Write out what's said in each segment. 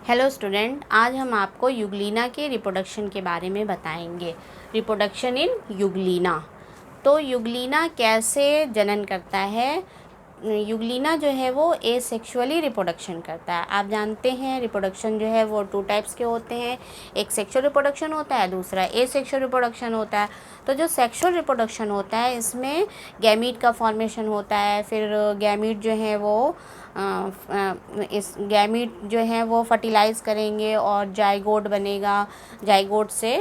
Hello student, आज हम आपको यूग्लिना के रिप्रोडक्शन के बारे में बताएंगे। Reproduction in Euglena. तो यूग्लिना कैसे जनन करता है। यूग्लिना जो है वो एसेक्सुअली रिप्रोडक्शन करता है। आप जानते हैं रिप्रोडक्शन जो है वो 2 टाइप्स के होते हैं। एक सेक्सुअल रिप्रोडक्शन होता है, दूसरा एसेक्सुअल रिप्रोडक्शन होता है। तो जो सेक्सुअल रिप्रोडक्शन होता है इसमें गैमीट का फॉर्मेशन होता है। फिर गैमीट जो है वो इस गैमीट जो है वो फर्टिलाइज़ करेंगे और जाइगोट बनेगा, जाइगोट से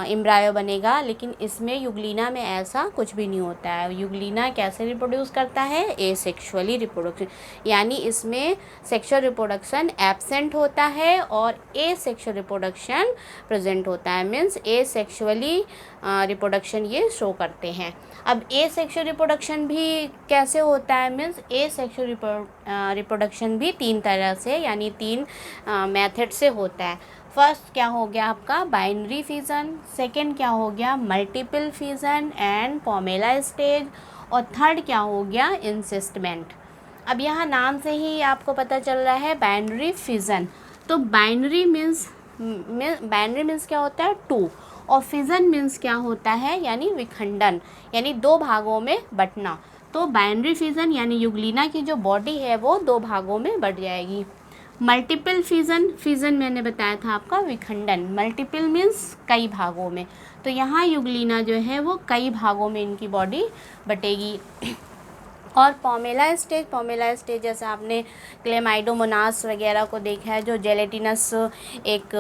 एम्ब्रायो बनेगा। लेकिन इसमें यूग्लिना में ऐसा कुछ भी नहीं होता है। यूग्लिना कैसे रिप्रोड्यूस करता है? एसेक्सुअली रिप्रोडक्शन, यानी इसमें सेक्सुअल रिप्रोडक्शन एब्सेंट होता है और एसेक्सुअल रिप्रोडक्शन प्रेजेंट होता है। मीन्स एसेक्सुअली रिप्रोडक्शन ये शो करते हैं। अब एसेक्सुअल रिप्रोडक्शन भी कैसे होता है? मीन्स एसेक्सुअल रिप्रोडक्शन भी 3 तरह से यानी 3 मेथड से होता है। फर्स्ट क्या हो गया आपका? Binary fission. सेकंड क्या हो गया? Multiple fission and palmella stage. और थर्ड क्या हो गया? इंसिस्टमेंट। अब यहाँ नाम से ही आपको पता चल रहा है बाइनरी फिजन। तो बाइनरी मीन्स क्या होता है? 2। और फिजन मीन्स क्या होता है? यानी विखंडन, यानी 2 भागों में बंटना। तो बाइनरी फिजन यानी यूग्लिना की जो बॉडी है वो 2 भागों में बट जाएगी। मल्टीपल फिजन मैंने बताया था आपका विखंडन। मल्टीपल मीन्स कई भागों में। तो यहाँ यूग्लिना जो है वो कई भागों में इनकी बॉडी बटेगी। और पोमेला स्टेज जैसे आपने क्लेमाइडोमोनास वगैरह को देखा है, जो जेलेटिनस एक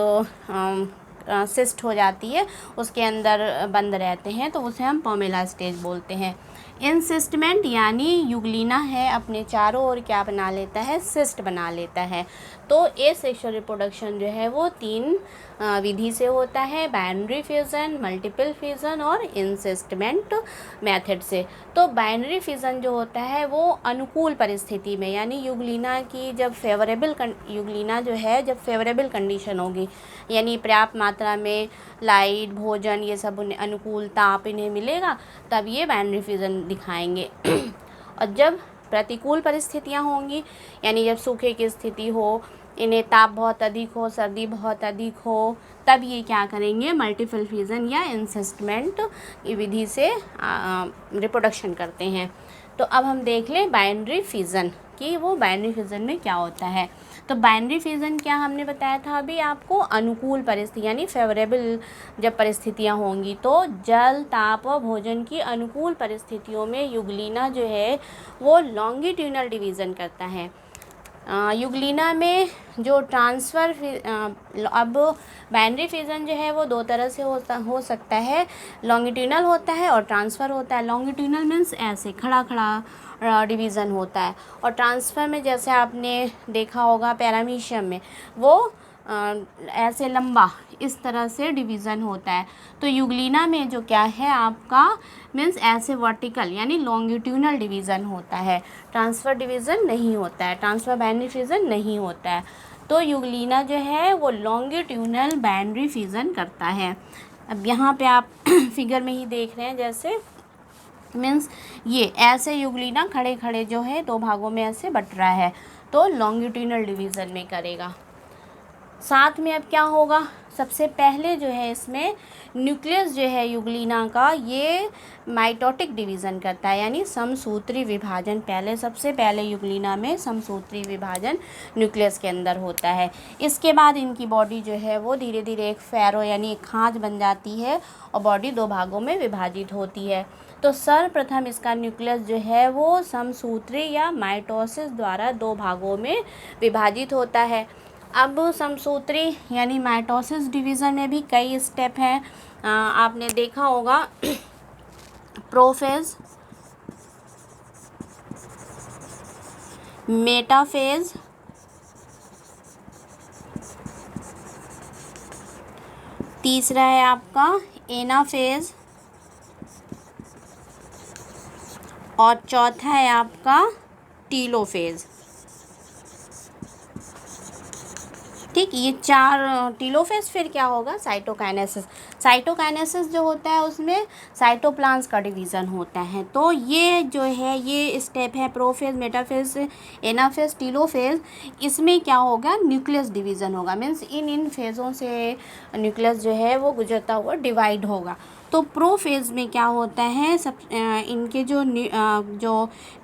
सिस्ट हो जाती है, उसके अंदर बंद रहते हैं, तो उसे हम पोमेला स्टेज बोलते हैं। इंसिस्टमेंट यानी यूग्लिना है अपने चारों ओर क्या बना लेता है? सिस्ट बना लेता है। तो एसेक्सुअल रिप्रोडक्शन जो है वो 3 विधि से होता है, बाइनरी फिजन, मल्टीपल फिजन और इंसिस्टमेंट मेथड से। तो बाइनरी फिजन जो होता है वो अनुकूल परिस्थिति में, यानी यूग्लिना की जब यूग्लिना जो है जब फेवरेबल कंडीशन होगी, यानी पर्याप्त मात्रा में लाइट, भोजन, ये सब उन्हें अनुकूल ताप इन्हें मिलेगा, तब ये बाइनरी फिजन दिखाएंगे। और जब प्रतिकूल परिस्थितियाँ होंगी, यानी जब सूखे की स्थिति हो, इन्हें ताप बहुत अधिक हो, सर्दी बहुत अधिक हो, तब ये क्या करेंगे? मल्टीपल फिजन या इंसिस्टमेंट की विधि से रिप्रोडक्शन करते हैं। तो अब हम देख लें बाइनरी फिजन कि वो बाइनरी फिजन में क्या होता है। तो बाइनरी फिजन क्या हमने बताया था अभी आपको? अनुकूल परिस्थिति यानी फेवरेबल जब परिस्थितियाँ होंगी, तो जल, ताप और भोजन की अनुकूल परिस्थितियों में यूग्लिना जो है वो लॉन्गिट्यूडनल डिवीज़न करता है। यूग्लिना में जो ट्रांसफ़र अब बाइनरी फिजन जो है वो 2 तरह से हो सकता है। लॉन्गिट्यूडनल होता है और ट्रांसफ़र होता है। लॉन्गिट्यूडनल मीन्स ऐसे खड़ा खड़ा डिवीज़न होता है, और ट्रांसफ़र में जैसे आपने देखा होगा पैरामीशियम में, वो ऐसे लंबा इस तरह से डिवीज़न होता है। तो यूग्लिना में जो क्या है आपका? मीन्स ऐसे वर्टिकल यानी लॉन्गिट्यूडनल डिवीज़न होता है, ट्रांसफ़र डिवीज़न नहीं होता है, ट्रांसफ़र बाइनरी फिजन नहीं होता है। तो यूग्लिना जो है वो लॉन्गिट्यूडनल बाइनरी फिजन करता है। अब यहाँ पे आप फिगर में ही देख रहे हैं, जैसे मीन्स ये ऐसे यूग्लिना खड़े खड़े जो है 2 भागों में ऐसे बट रहा है, तो लॉन्गिट्यूडनल डिवीज़न में करेगा। साथ में अब क्या होगा? सबसे पहले जो है इसमें न्यूक्लियस जो है यूग्लिना का, ये माइटोटिक डिवीज़न करता है, यानी समसूत्री विभाजन। सबसे पहले यूग्लिना में समसूत्री विभाजन न्यूक्लियस के अंदर होता है। इसके बाद इनकी बॉडी जो है वो धीरे धीरे एक फैरो यानी एक खाँच बन जाती है और बॉडी 2 भागों में विभाजित होती है। तो सर्वप्रथम इसका न्यूक्लियस जो है वो समसूत्री या माइटोसिस द्वारा 2 भागों में विभाजित होता है। अब समसूत्री यानी माइटोसिस डिवीज़न में भी कई स्टेप हैं। आपने देखा होगा प्रोफेज, मेटाफेज, तीसरा है आपका एनाफेज, और चौथा है आपका टीलोफेज। ठीक। ये 4 टीलोफेज। फिर क्या होगा, साइटोकाइनेसिस। साइटोकाइनेसिस जो होता है उसमें साइटोप्लाज्म का डिवीज़न होता है। तो ये जो है ये स्टेप है प्रोफेज, मेटाफेज, एनाफेज, टीलोफेज। इसमें क्या होगा, न्यूक्लियस डिवीज़न होगा। मीन्स इन फेज़ों से न्यूक्लियस जो है वो गुजरता हुआ डिवाइड होगा। तो प्रोफेज में क्या होता है, इनके जो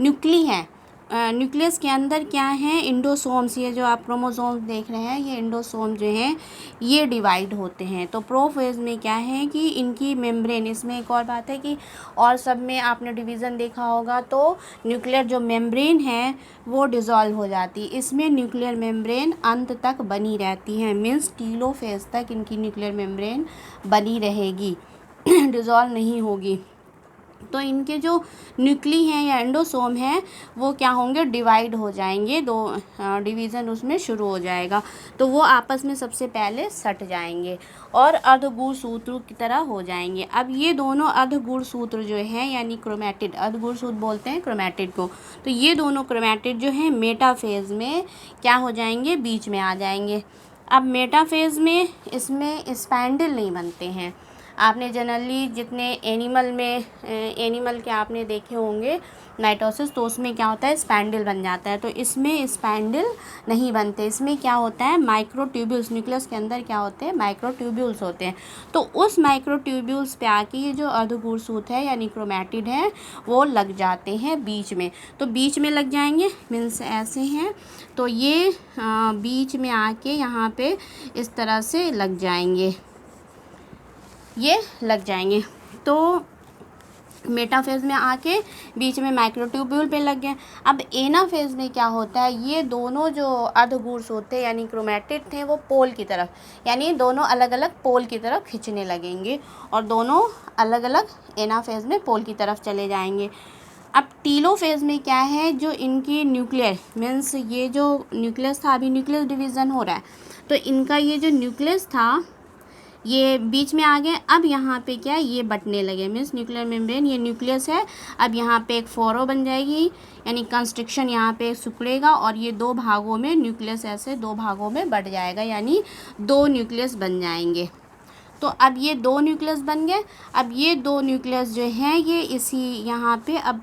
न्यूक्ली हैं, न्यूक्लियस के अंदर क्या है, इंडोसोम्स, ये जो आप क्रोमोसोम्स देख रहे हैं ये इंडोसोम जो हैं ये डिवाइड होते हैं। तो प्रोफेज में क्या है कि इनकी मेम्ब्रेन, इसमें एक और बात है कि और सब में आपने डिवीज़न देखा होगा तो न्यूक्लियर जो मेम्ब्रेन है वो डिज़ोल्व हो जाती है। इसमें न्यूक्लियर मेम्ब्रेन अंत तक बनी रहती है। मीन्स टीलोफेज तक इनकी न्यूक्लियर मेम्ब्रेन बनी रहेगी, डिज़ोल्व नहीं होगी। तो इनके जो न्यूक्ली हैं या एंडोसोम हैं वो क्या होंगे, डिवाइड हो जाएंगे, दो डिवीज़न उसमें शुरू हो जाएगा। तो वो आपस में सबसे पहले सट जाएंगे और अर्धगुणसूत्र की तरह हो जाएंगे। अब ये दोनों अर्धगुणसूत्र जो है यानी क्रोमैटिड, अर्धगुणसूत्र बोलते हैं क्रोमैटिड को। तो ये दोनों क्रोमैटिड जो है मेटाफेज में क्या हो जाएंगे, बीच में आ जाएंगे। अब मेटाफेज में इसमें स्पैंडल नहीं बनते हैं। आपने जनरली जितने एनिमल के आपने देखे होंगे माइटोसिस, तो उसमें क्या होता है, स्पैंडल बन जाता है। तो इसमें स्पैंडल नहीं बनते। इसमें क्या होता है, माइक्रोट्यूब्यूल्स, न्यूक्लियस के अंदर क्या होते हैं, माइक्रोट्यूब्यूल्स होते हैं। तो उस माइक्रोट्यूब्यूल्स पे आके ये जो अर्धगुणसूत्र है यानी क्रोमैटिड है वो लग जाते हैं बीच में। तो बीच में लग जाएंगे, मीन्स ऐसे हैं। तो ये बीच में आके यहाँ पे इस तरह से लग जाएंगे, ये लग जाएंगे। तो मेटाफेज में आके बीच में माइक्रोट्यूब्यूल पे लग गए। अब एनाफेज में क्या होता है, ये दोनों जो अर्धगुणसूत्र यानी क्रोमैटिड थे वो पोल की तरफ, यानी दोनों अलग अलग पोल की तरफ खींचने लगेंगे और दोनों अलग अलग एनाफेज में पोल की तरफ चले जाएंगे। अब टीलोफेज में क्या है, जो इनकी न्यूक्लियर, मीन्स ये जो न्यूक्लियस था, अभी न्यूक्लियस डिवीज़न हो रहा है, तो इनका ये जो न्यूक्लियस था ये बीच में आ गए। अब यहाँ पे क्या है, ये बटने लगे। मीन्स न्यूक्लियर मेम्ब्रेन, ये न्यूक्लियस है। अब यहाँ पे एक फोरो बन जाएगी, यानी कंस्ट्रिक्शन यहाँ पे सिकुड़ेगा और ये 2 भागों में, न्यूक्लियस ऐसे 2 भागों में बट जाएगा, यानी 2 न्यूक्लियस बन जाएंगे। तो अब ये 2 न्यूक्लियस बन गए। अब ये 2 न्यूक्लियस जो हैं ये इसी यहाँ पे अब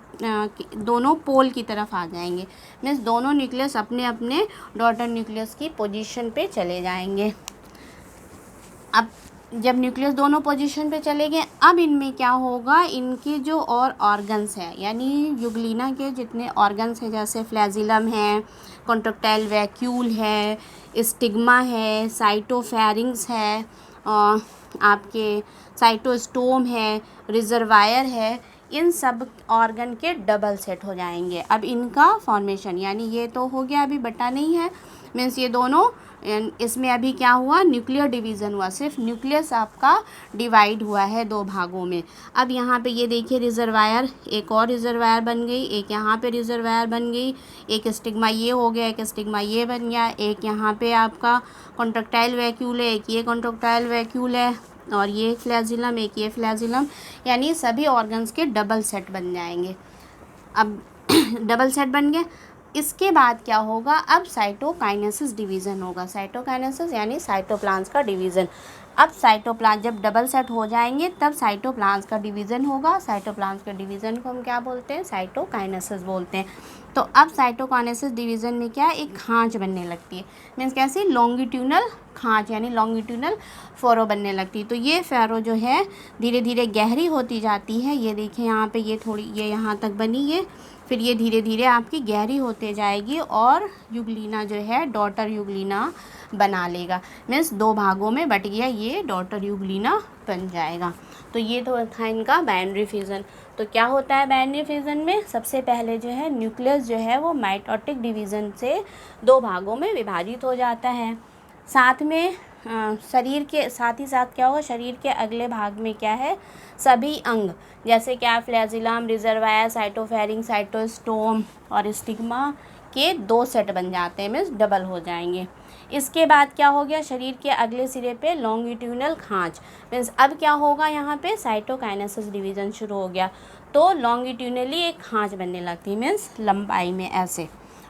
दोनों पोल की तरफ आ जाएंगे। मीन्स दोनों न्यूक्लियस अपने अपने डॉटर न्यूक्लियस की पोजीशन पे चले जाएंगे। अब जब न्यूक्लियस दोनों पोजीशन पे चले गए, अब इनमें क्या होगा, इनके जो और ऑर्गन्स हैं, यानी युग्लिना के जितने ऑर्गन्स हैं, जैसे फ्लैजिलम है, कॉन्ट्रैक्टाइल वैक्यूल है, स्टिग्मा है, साइटोफेरिंग्स है, आपके साइटोस्टोम है, रिजर्वायर है, इन सब ऑर्गन के डबल सेट हो जाएंगे। अब इनका फॉर्मेशन, यानी ये तो हो गया, अभी बटा नहीं है, मीन्स ये दोनों, इसमें अभी क्या हुआ, न्यूक्लियर डिवीज़न हुआ, सिर्फ न्यूक्लियस आपका डिवाइड हुआ है 2 भागों में। अब यहाँ पे ये देखिए रिजर्वायर, एक और रिजर्वायर बन गई, एक यहाँ पे रिजर्वायर बन गई, एक स्टिग्मा ये हो गया, एक स्टिग्मा ये बन गया, एक यहाँ पे आपका कॉन्ट्रैक्टाइल वैक्यूल है, एक ये कॉन्ट्रैक्टाइल वैक्यूल है, और ये फ्लैजिलम, एक ये फ्लैजिलम, यानी सभी ऑर्गन्स के डबल सेट बन जाएंगे। अब डबल सेट बन गए। इसके बाद क्या होगा, अब साइटोकाइनेसिस डिवीज़न होगा। साइटोकाइनेसिस यानी साइटोप्लाज्म का डिवीज़न। अब साइटोप्लाज्म जब डबल सेट हो जाएंगे तब साइटोप्लाज्म का डिवीज़न होगा। साइटोप्लाज्म के डिवीज़न को हम क्या बोलते हैं, साइटोकाइनेसिस बोलते हैं। तो अब साइटोकाइनेसिस डिवीज़न में क्या है, एक खांच बनने लगती है। मीन्स कैसी, लॉन्गिट्यूनल खांच, यानी लॉन्गिट्यूनल फैरो बनने लगती है। तो ये फैरो जो है धीरे धीरे गहरी होती जाती है। ये देखिए यहाँ पे ये थोड़ी, ये यहाँ तक बनी है, फिर ये धीरे धीरे आपकी गहरी होते जाएगी और युग्लिना जो है डॉटर युग्लिना बना लेगा। मीन्स 2 भागों में बट गया, ये डॉटर युग्लिना बन जाएगा। तो ये तो था इनका बाइनरी फिजन। तो क्या होता है बाइनरी फिजन में, सबसे पहले जो है न्यूक्लियस जो है वो माइटोटिक डिवीज़न से 2 भागों में विभाजित हो जाता है। साथ में शरीर के साथ ही साथ क्या होगा, शरीर के अगले भाग में क्या है, सभी अंग, जैसे क्या फ्लैजिलम, रिजर्वायर, साइटोफेरिंग, साइटोस्टोम और स्टिग्मा के 2 सेट बन जाते हैं, मीन्स डबल हो जाएंगे। इसके बाद क्या हो गया, शरीर के अगले सिरे पे लॉन्गिट्यूनल खांच, मीन्स अब क्या होगा, यहाँ पे साइटोकाइनेसिस डिवीज़न शुरू हो गया। तो लॉन्गिट्यूनली एक खांच बनने लगती है, मीन्स लंबाई में ऐसे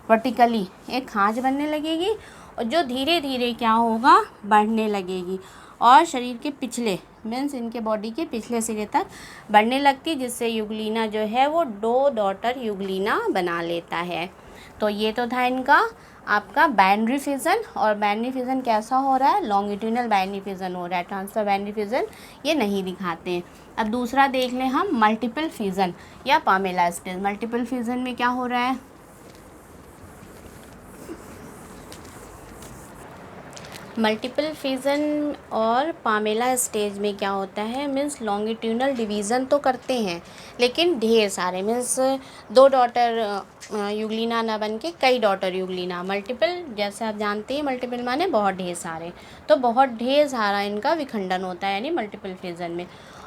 वर्टिकली एक खांच बनने लगेगी और जो धीरे धीरे क्या होगा, बढ़ने लगेगी और शरीर के पिछले मीन्स इनके बॉडी के पिछले सिरे तक बढ़ने लगती है, जिससे युगलीना जो है वो 2 डॉटर युगलीना बना लेता है। तो ये तो था इनका आपका बाइनरी फिजन। और बाइनरी फिजन कैसा हो रहा है, लॉन्गिट्यूडनल बाइनरी फिजन हो रहा है, ट्रांसफर बाइनरी फिजन ये नहीं दिखाते हैं। अब दूसरा देख लें हम मल्टीपल फिजन या पामेला स्टेज। मल्टीपल फिजन में क्या हो रहा है, मल्टीपल फिजन और पामेला स्टेज में क्या होता है, मीन्स लॉन्गिट्यूडनल डिवीज़न तो करते हैं लेकिन ढेर सारे, मीन्स 2 डॉटर युगलीना ना बन के कई डॉटर युगलीना। मल्टीपल जैसे आप जानते हैं, मल्टीपल माने बहुत ढेर सारे, तो बहुत ढेर सारा इनका विखंडन होता है यानी मल्टीपल फिजन में।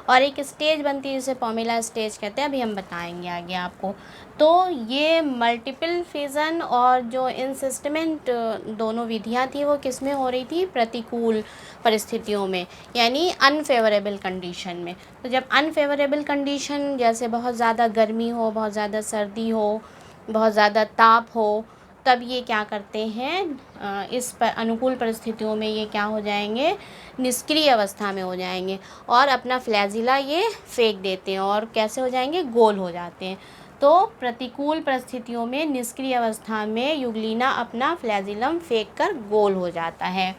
और एक स्टेज बनती है जिसे पामेला स्टेज कहते हैं, अभी हम बताएंगे आगे आपको। तो ये मल्टीपल फिजन और जो इंसिस्टमेंट दोनों विधियां थी वो किस में हो रही थी, प्रतिकूल परिस्थितियों में यानी अनफेवरेबल कंडीशन में। तो जब अनफेवरेबल कंडीशन जैसे बहुत ज़्यादा गर्मी हो, बहुत ज़्यादा सर्दी हो, बहुत ज़्यादा ताप हो, तब ये क्या करते हैं, इस पर अनुकूल परिस्थितियों में ये क्या हो जाएंगे, निष्क्रिय अवस्था में हो जाएंगे और अपना फ्लैजिला ये फेंक देते हैं और कैसे हो जाएंगे, गोल हो जाते हैं। तो प्रतिकूल परिस्थितियों में निष्क्रिय अवस्था में युगलीना अपना फ्लैजिलम फेंक कर गोल हो जाता है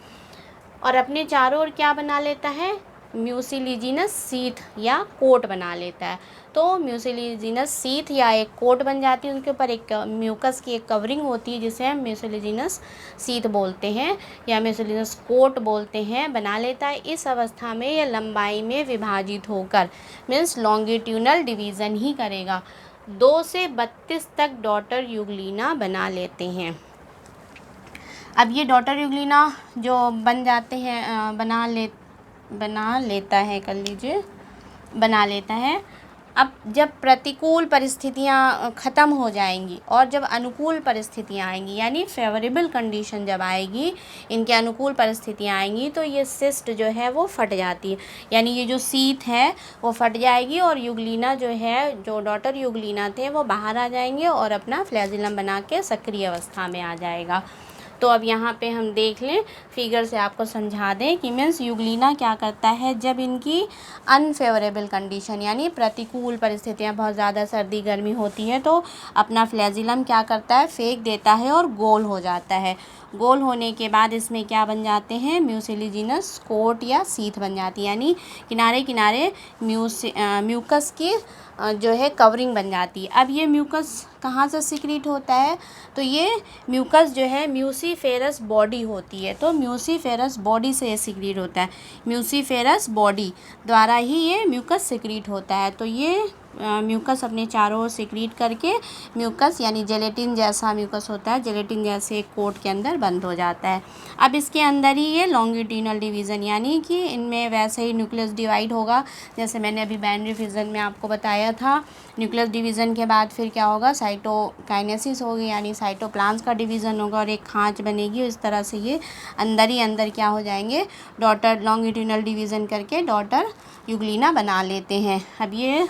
और अपने चारों ओर क्या बना लेता है, म्यूसिलिजिनस सीथ या कोट बना लेता है। तो म्यूसिलिजिनस सीथ या एक कोट बन जाती है, उनके ऊपर एक म्यूकस की एक कवरिंग होती है जिसे हम म्यूसिलिजिनस सीथ बोलते हैं या म्यूसिलिजिनस कोट बोलते हैं, बना लेता है। इस अवस्था में यह लंबाई में विभाजित होकर मीन्स लॉन्गिट्यूडनल डिवीज़न ही करेगा। 2 से 32 तक डॉटर युगलीना बना लेते हैं। अब ये डॉटर युगलीना जो बन जाते हैं, बना लेता है। अब जब प्रतिकूल परिस्थितियाँ ख़त्म हो जाएंगी और जब अनुकूल परिस्थितियाँ आएंगी यानी फेवरेबल कंडीशन जब आएगी, इनके अनुकूल परिस्थितियाँ आएंगी, तो ये सिस्ट जो है वो फट जाती है यानी ये जो सीथ है वो फट जाएगी और युगलीना जो है, जो डॉटर युगलीना थे वो बाहर आ जाएंगे और अपना फ्लैजिलम बना के सक्रिय अवस्था में आ जाएगा। तो अब यहाँ पे हम देख लें, फिगर से आपको समझा दें कि मीन्स युगलीना क्या करता है, जब इनकी अनफेवरेबल कंडीशन यानी प्रतिकूल परिस्थितियाँ, बहुत ज़्यादा सर्दी गर्मी होती है, तो अपना फ्लैजिलम क्या करता है, फेंक देता है और गोल हो जाता है। गोल होने के बाद इसमें क्या बन जाते हैं, म्यूसिलिजिनस कोट या सीथ बन जाती है यानी किनारे किनारे म्यूकस की जो है कवरिंग बन जाती है। अब ये म्यूकस कहाँ से सिक्रीट होता है, तो ये म्यूकस जो है म्यूसीफेरस बॉडी होती है, तो म्यूसीफेरस बॉडी से ये सिक्रीट होता है, म्यूसीफेरस बॉडी द्वारा ही ये म्यूकस सिक्रीट होता है। तो ये म्यूकस अपने चारों ओर सिक्रीट करके म्यूकस यानी जेलेटिन जैसा म्यूकस होता है, जेलेटिन जैसे एक कोट के अंदर बंद हो जाता है। अब इसके अंदर ही ये लॉन्गिट्यूडनल डिवीज़न यानी कि इनमें वैसे ही न्यूक्लियस डिवाइड होगा, जैसे मैंने अभी बाइनरी फिजन में आपको बताया था। न्यूक्लियस डिवीज़न के बाद फिर क्या होगा, साइटोकाइनेसिस होगी यानी साइटोप्लाज्म का डिवीज़न होगा और एक खाँच बनेगी। इस तरह से ये अंदर ही अंदर क्या हो जाएंगे, डॉटर लॉन्गिट्यूडनल डिवीज़न करके डॉटर युगलीना बना लेते हैं। अब ये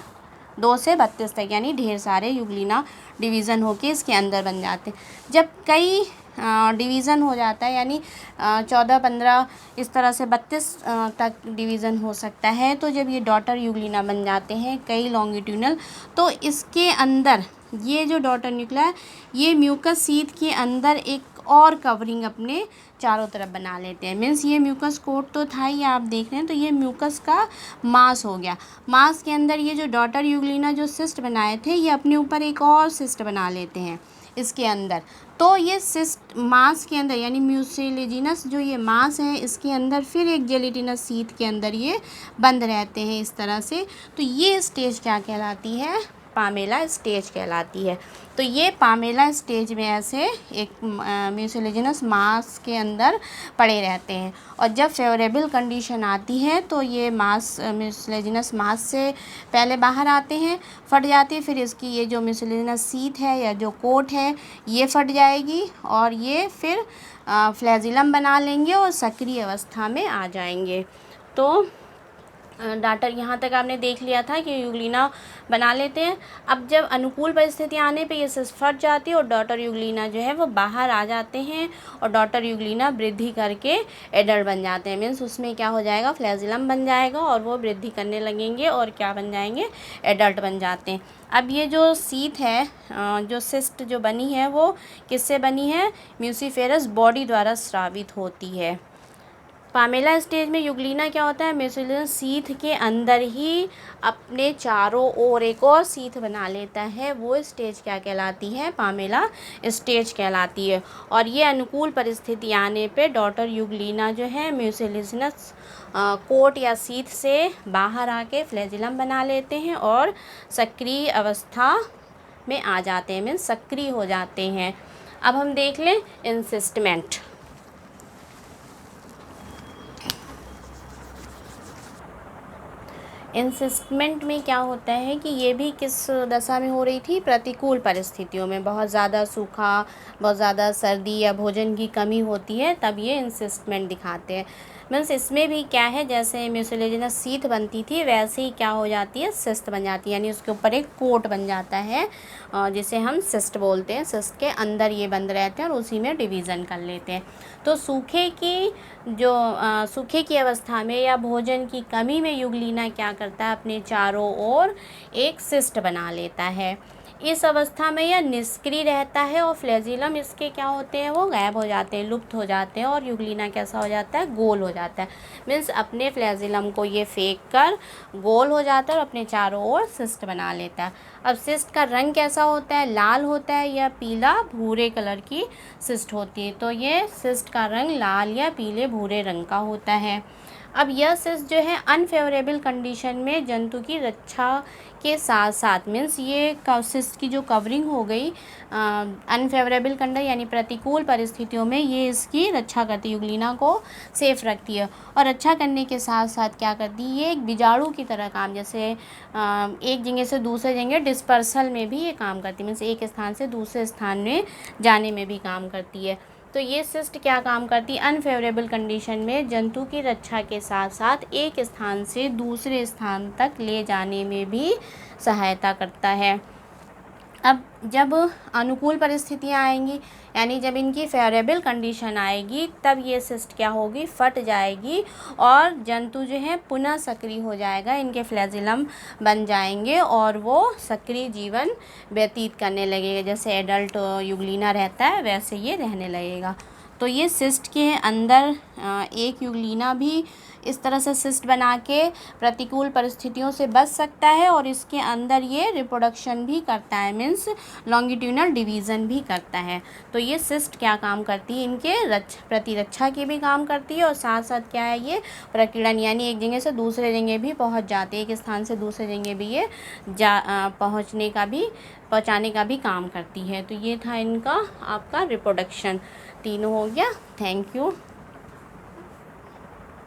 2 से 32 तक यानी ढेर सारे युगलीना डिवीज़न होके इसके अंदर बन जाते हैं। जब कई डिवीज़न हो जाता है यानी 14-15 इस तरह से 32 तक डिवीज़न हो सकता है, तो जब ये डॉटर युगलीना बन जाते हैं कई लॉन्गिट्यूडनल, तो इसके अंदर ये जो डॉटर न्यूक्लिया ये म्यूकस सीथ के अंदर एक और कवरिंग अपने चारों तरफ बना लेते हैं। मीन्स ये म्यूकस कोट तो था ही, आप देख रहे हैं, तो ये म्यूकस का मास हो गया। मास के अंदर ये जो डॉटर युगलीना जो सिस्ट बनाए थे ये अपने ऊपर एक और सिस्ट बना लेते हैं इसके अंदर। तो ये सिस्ट मास के अंदर यानी म्यूसिलिजिनस जो ये मास है इसके अंदर फिर एक जेलेटिनस सीथ के अंदर ये बंद रहते हैं इस तरह से। तो ये स्टेज क्या कहलाती है, पामेला स्टेज कहलाती है। तो ये पामेला स्टेज में ऐसे एक म्यूसिलिजिनस मास के अंदर पड़े रहते हैं और जब फेवरेबल कंडीशन आती है तो ये मास म्यूसिलिजिनस मास से पहले बाहर आते हैं, फट जाती है, फिर इसकी ये जो म्यूसिलिजिनस सीथ है या जो कोट है ये फट जाएगी और ये फिर फ्लैजिलम बना लेंगे और सक्रिय अवस्था में आ जाएंगे। तो डाटर यहाँ तक आपने देख लिया था कि यूग्लिना बना लेते हैं। अब जब अनुकूल परिस्थितियाँ आने पे ये सिस्ट फट जाती है और डॉटर यूग्लिना जो है वो बाहर आ जाते हैं और डॉटर यूग्लिना वृद्धि करके एडल्ट बन जाते हैं। मीन्स उसमें क्या हो जाएगा, फ्लैजिलम बन जाएगा और वो वृद्धि करने लगेंगे और क्या बन जाएंगे, एडल्ट बन जाते हैं। अब ये जो सीथ है, जो सिस्ट जो बनी है वो किससे बनी है, म्यूसिफेरस बॉडी द्वारा स्रावित होती है। पामेला स्टेज में यूग्लिना क्या होता है, म्यूसिफेरस सीथ के अंदर ही अपने चारों ओर एक और सीथ बना लेता है। वो स्टेज क्या कहलाती है, पामेला स्टेज कहलाती है। और ये अनुकूल परिस्थिति आने पे डॉटर यूग्लिना जो है म्यूसिफेरस कोट या सीथ से बाहर आके फ्लैजिलम बना लेते हैं और सक्रिय अवस्था में आ जाते हैं, मीन्स सक्रिय हो जाते हैं। अब हम देख लें इंसिस्टमेंट। इंसिस्टमेंट में क्या होता है कि ये भी किस दशा में हो रही थी, प्रतिकूल परिस्थितियों में, बहुत ज़्यादा सूखा, बहुत ज़्यादा सर्दी या भोजन की कमी होती है, तब ये इंसिस्टमेंट दिखाते हैं। मीन्स इसमें भी क्या है, जैसे म्यूसिलेजिनस सीथ बनती थी वैसे ही क्या हो जाती है, सिस्ट बन जाती है, यानी उसके ऊपर एक कोट बन जाता है जिसे हम सिस्ट बोलते हैं। सिस्ट के अंदर ये बंद रहते हैं और उसी में डिवीज़न कर लेते हैं। तो सूखे की अवस्था में या भोजन की कमी में यूग्लिना क्या करता है, अपने चारों ओर एक सिस्ट बना लेता है। इस अवस्था में यह निष्क्रिय रहता है और फ्लैजिलम इसके क्या होते हैं, वो गायब हो जाते हैं, लुप्त हो जाते हैं और यूग्लिना कैसा हो जाता है, गोल हो जाता है। मीन्स अपने फ्लैजिलम को ये फेंक कर गोल हो जाता है और अपने चारों ओर सिस्ट बना लेता है। अब सिस्ट का रंग कैसा होता है, लाल होता है या पीला भूरे कलर की सिस्ट होती है। तो ये सिस्ट का रंग लाल या पीले भूरे रंग का होता है। अब यह सिस्ट जो है अनफेवरेबल कंडीशन में जंतु की रक्षा के साथ साथ, मीन्स ये सिस्ट की जो कवरिंग हो गई अनफेवरेबल कंडीशन यानी प्रतिकूल परिस्थितियों में, ये इसकी रक्षा करती है, यूग्लिना को सेफ रखती है। और रक्षा करने के साथ साथ क्या करती है, ये एक बीजाणु की तरह काम, जैसे एक जगह से दूसरे जगह डिस्पर्सल में भी ये काम करती है, मीन्स एक स्थान से दूसरे स्थान में जाने में भी काम करती है। तो ये सिस्ट क्या काम करती है, अनफेवरेबल कंडीशन में जंतु की रक्षा के साथ साथ एक स्थान से दूसरे स्थान तक ले जाने में भी सहायता करता है। अब जब अनुकूल परिस्थितियाँ आएंगी, यानी जब इनकी फेवरेबल कंडीशन आएगी, तब ये सिस्ट क्या होगी, फट जाएगी और जंतु जो है पुनः सक्रिय हो जाएगा, इनके फ्लैजिलम बन जाएंगे और वो सक्रिय जीवन व्यतीत करने लगेगा। जैसे एडल्ट यूग्लिना रहता है वैसे ये रहने लगेगा। तो ये सिस्ट के अंदर एक यूग्लिना भी इस तरह से सिस्ट बना के प्रतिकूल परिस्थितियों से बच सकता है और इसके अंदर ये रिप्रोडक्शन भी करता है, मीन्स लॉन्गिट्यूडनल डिवीज़न भी करता है। तो ये सिस्ट क्या काम करती है, इनके प्रतिरक्षा के भी काम करती है और साथ साथ क्या है, ये प्रकीर्णन यानी एक जगह से दूसरे जगह भी पहुंच जाती है, एक स्थान से दूसरे जगह भी ये पहुंचाने का भी काम करती है। तो ये था इनका आपका रिप्रोडक्शन, तीनों हो गया। Thank you.